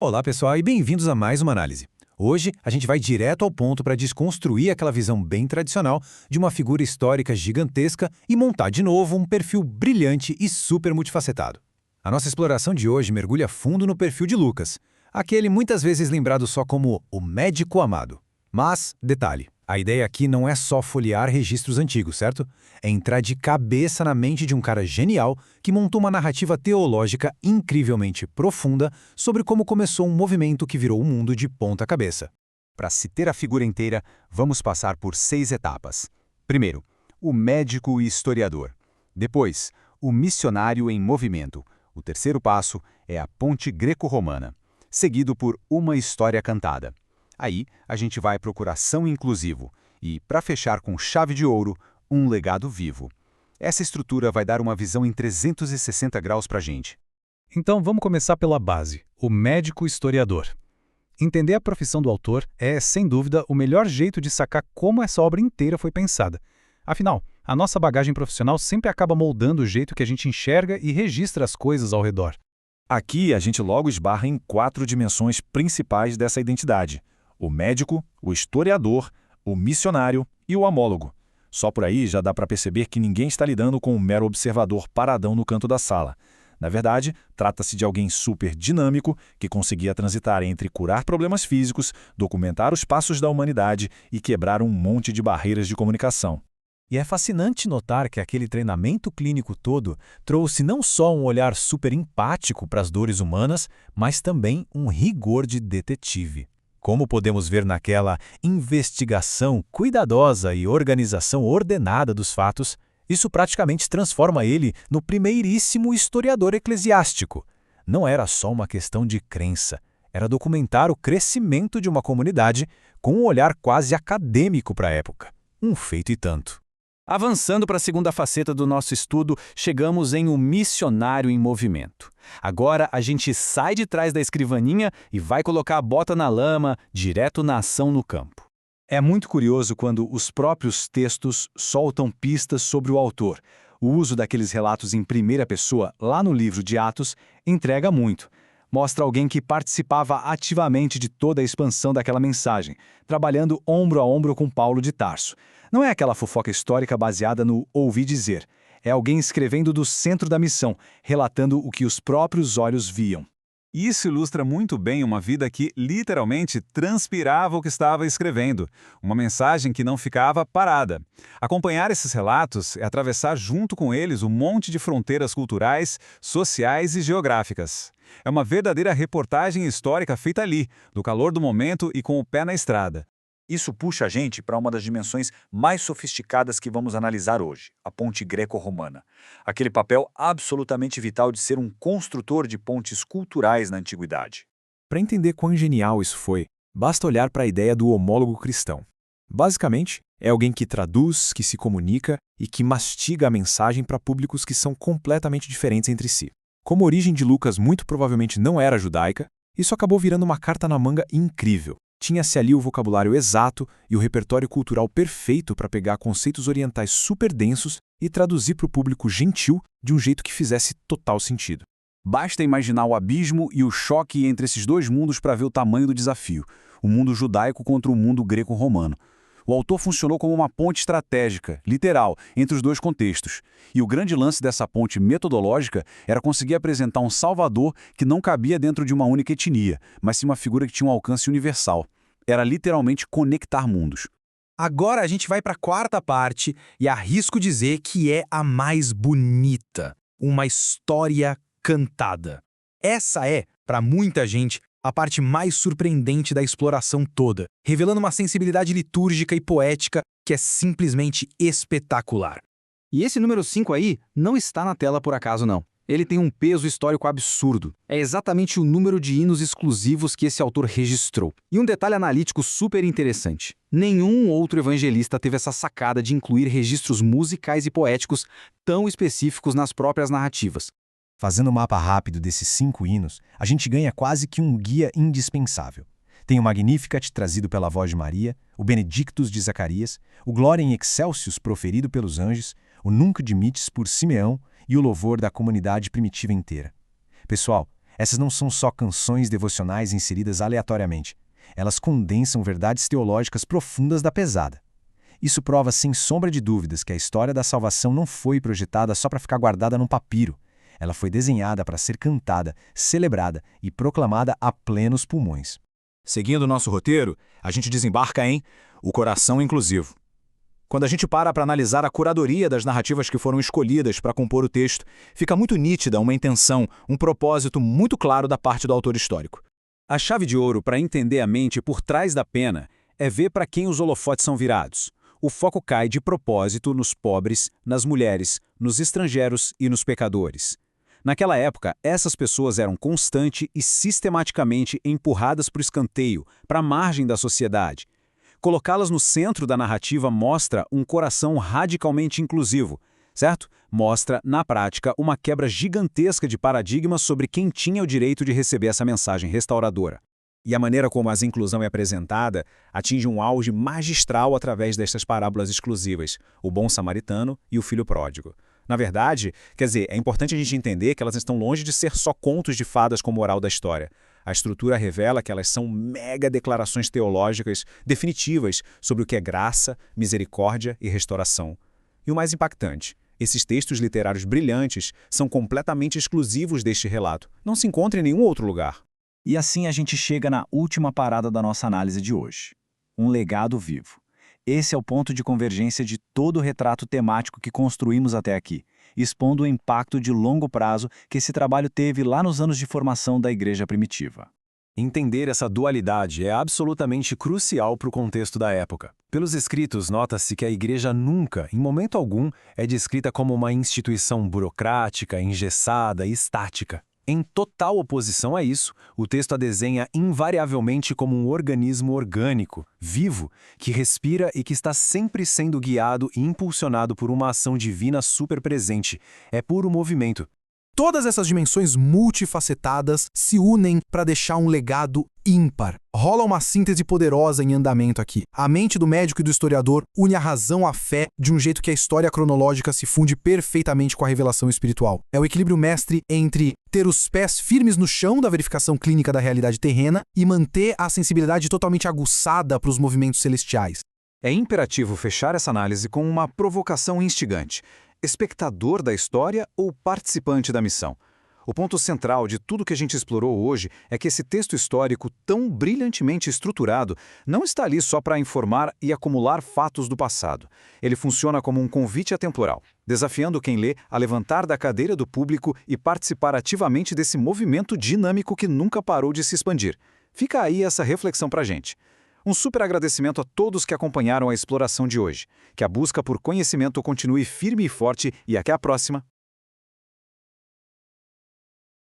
Olá, pessoal, e bem-vindos a mais uma análise. Hoje, a gente vai direto ao ponto para desconstruir aquela visão bem tradicional de uma figura histórica gigantesca e montar de novo um perfil brilhante e super multifacetado. A nossa exploração de hoje mergulha fundo no perfil de Lucas, aquele muitas vezes lembrado só como o médico amado. Mas, detalhe, a ideia aqui não é só folhear registros antigos, certo? É entrar de cabeça na mente de um cara genial que montou uma narrativa teológica incrivelmente profunda sobre como começou um movimento que virou o mundo de ponta cabeça. Para se ter a figura inteira, vamos passar por 6 etapas. Primeiro, o médico e historiador. Depois, o missionário em movimento. O terceiro passo é a ponte greco-romana, seguido por uma história cantada. Aí, a gente vai para o coração inclusivo e, para fechar com chave de ouro, um legado vivo. Essa estrutura vai dar uma visão em 360 graus para a gente. Então vamos começar pela base, o médico historiador. Entender a profissão do autor é, sem dúvida, o melhor jeito de sacar como essa obra inteira foi pensada. Afinal, a nossa bagagem profissional sempre acaba moldando o jeito que a gente enxerga e registra as coisas ao redor. Aqui a gente logo esbarra em 4 dimensões principais dessa identidade: o médico, o historiador, o missionário e o amólogo. Só por aí já dá para perceber que ninguém está lidando com um mero observador paradão no canto da sala. Na verdade, trata-se de alguém super dinâmico que conseguia transitar entre curar problemas físicos, documentar os passos da humanidade e quebrar um monte de barreiras de comunicação. E é fascinante notar que aquele treinamento clínico todo trouxe não só um olhar super empático para as dores humanas, mas também um rigor de detetive. Como podemos ver naquela investigação cuidadosa e organização ordenada dos fatos, isso praticamente transforma ele no primeiríssimo historiador eclesiástico. Não era só uma questão de crença, era documentar o crescimento de uma comunidade com um olhar quase acadêmico para a época. Um feito e tanto. Avançando para a segunda faceta do nosso estudo, chegamos em um missionário em movimento. Agora a gente sai de trás da escrivaninha e vai colocar a bota na lama, direto na ação no campo. É muito curioso quando os próprios textos soltam pistas sobre o autor. O uso daqueles relatos em primeira pessoa, lá no livro de Atos, entrega muito. Mostra alguém que participava ativamente de toda a expansão daquela mensagem, trabalhando ombro a ombro com Paulo de Tarso. Não é aquela fofoca histórica baseada no ouvi dizer. É alguém escrevendo do centro da missão, relatando o que os próprios olhos viam. Isso ilustra muito bem uma vida que, literalmente, transpirava o que estava escrevendo, uma mensagem que não ficava parada. Acompanhar esses relatos é atravessar junto com eles um monte de fronteiras culturais, sociais e geográficas. É uma verdadeira reportagem histórica feita ali, do calor do momento e com o pé na estrada. Isso puxa a gente para uma das dimensões mais sofisticadas que vamos analisar hoje, a ponte greco-romana. Aquele papel absolutamente vital de ser um construtor de pontes culturais na antiguidade. Para entender quão genial isso foi, basta olhar para a ideia do homólogo cristão. Basicamente, é alguém que traduz, que se comunica e que mastiga a mensagem para públicos que são completamente diferentes entre si. Como a origem de Lucas muito provavelmente não era judaica, isso acabou virando uma carta na manga incrível. Tinha-se ali o vocabulário exato e o repertório cultural perfeito para pegar conceitos orientais super densos e traduzir para o público gentil de um jeito que fizesse total sentido. Basta imaginar o abismo e o choque entre esses dois mundos para ver o tamanho do desafio, o mundo judaico contra o mundo greco-romano. O autor funcionou como uma ponte estratégica, literal, entre os dois contextos. E o grande lance dessa ponte metodológica era conseguir apresentar um salvador que não cabia dentro de uma única etnia, mas sim uma figura que tinha um alcance universal. Era literalmente conectar mundos. Agora a gente vai para a quarta parte e arrisco dizer que é a mais bonita. Uma história cantada. Essa é, para muita gente, a parte mais surpreendente da exploração toda, revelando uma sensibilidade litúrgica e poética que é simplesmente espetacular. E esse número 5 aí não está na tela por acaso não. Ele tem um peso histórico absurdo. É exatamente o número de hinos exclusivos que esse autor registrou. E um detalhe analítico super interessante. Nenhum outro evangelista teve essa sacada de incluir registros musicais e poéticos tão específicos nas próprias narrativas. Fazendo um mapa rápido desses 5 hinos, a gente ganha quase que um guia indispensável. Tem o Magnificat, trazido pela voz de Maria, o Benedictus de Zacarias, o Gloria in Excelsis proferido pelos anjos, o Nunc Dimittis por Simeão e o louvor da comunidade primitiva inteira. Pessoal, Essas não são só canções devocionais inseridas aleatoriamente. Elas condensam verdades teológicas profundas da pesada. Isso prova sem sombra de dúvidas que a história da salvação não foi projetada só para ficar guardada num papiro. Ela foi desenhada para ser cantada, celebrada e proclamada a plenos pulmões. Seguindo o nosso roteiro, a gente desembarca em O Coração Inclusivo. Quando a gente para analisar a curadoria das narrativas que foram escolhidas para compor o texto, fica muito nítida uma intenção, um propósito muito claro da parte do autor histórico. A chave de ouro para entender a mente por trás da pena é ver para quem os holofotes são virados. O foco cai de propósito nos pobres, nas mulheres, nos estrangeiros e nos pecadores. Naquela época, essas pessoas eram constante e sistematicamente empurradas para o escanteio, para a margem da sociedade. Colocá-las no centro da narrativa mostra um coração radicalmente inclusivo, certo? Mostra, na prática, uma quebra gigantesca de paradigmas sobre quem tinha o direito de receber essa mensagem restauradora. E a maneira como a inclusão é apresentada atinge um auge magistral através destas parábolas exclusivas, o bom samaritano e o filho pródigo. Na verdade, é importante a gente entender que elas estão longe de ser só contos de fadas como moral da história. A estrutura revela que elas são mega declarações teológicas definitivas sobre o que é graça, misericórdia e restauração. E o mais impactante, esses textos literários brilhantes são completamente exclusivos deste relato. Não se encontra em nenhum outro lugar. E assim a gente chega na última parada da nossa análise de hoje. Um legado vivo. Esse é o ponto de convergência de todo o retrato temático que construímos até aqui, expondo o impacto de longo prazo que esse trabalho teve lá nos anos de formação da Igreja primitiva. Entender essa dualidade é absolutamente crucial para o contexto da época. Pelos escritos, nota-se que a Igreja nunca, em momento algum, é descrita como uma instituição burocrática, engessada e estática. Em total oposição a isso, o texto a desenha invariavelmente como um organismo orgânico, vivo, que respira e que está sempre sendo guiado e impulsionado por uma ação divina superpresente. É puro movimento. Todas essas dimensões multifacetadas se unem para deixar um legado ímpar. Rola uma síntese poderosa em andamento aqui. A mente do médico e do historiador une a razão à fé de um jeito que a história cronológica se funde perfeitamente com a revelação espiritual. É o equilíbrio mestre entre ter os pés firmes no chão da verificação clínica da realidade terrena e manter a sensibilidade totalmente aguçada para os movimentos celestiais. É imperativo fechar essa análise com uma provocação instigante. Espectador da história ou participante da missão? O ponto central de tudo que a gente explorou hoje é que esse texto histórico tão brilhantemente estruturado não está ali só para informar e acumular fatos do passado. Ele funciona como um convite atemporal, desafiando quem lê a levantar da cadeira do público e participar ativamente desse movimento dinâmico que nunca parou de se expandir. Fica aí essa reflexão para a gente. Um super agradecimento a todos que acompanharam a exploração de hoje. Que a busca por conhecimento continue firme e forte e até a próxima.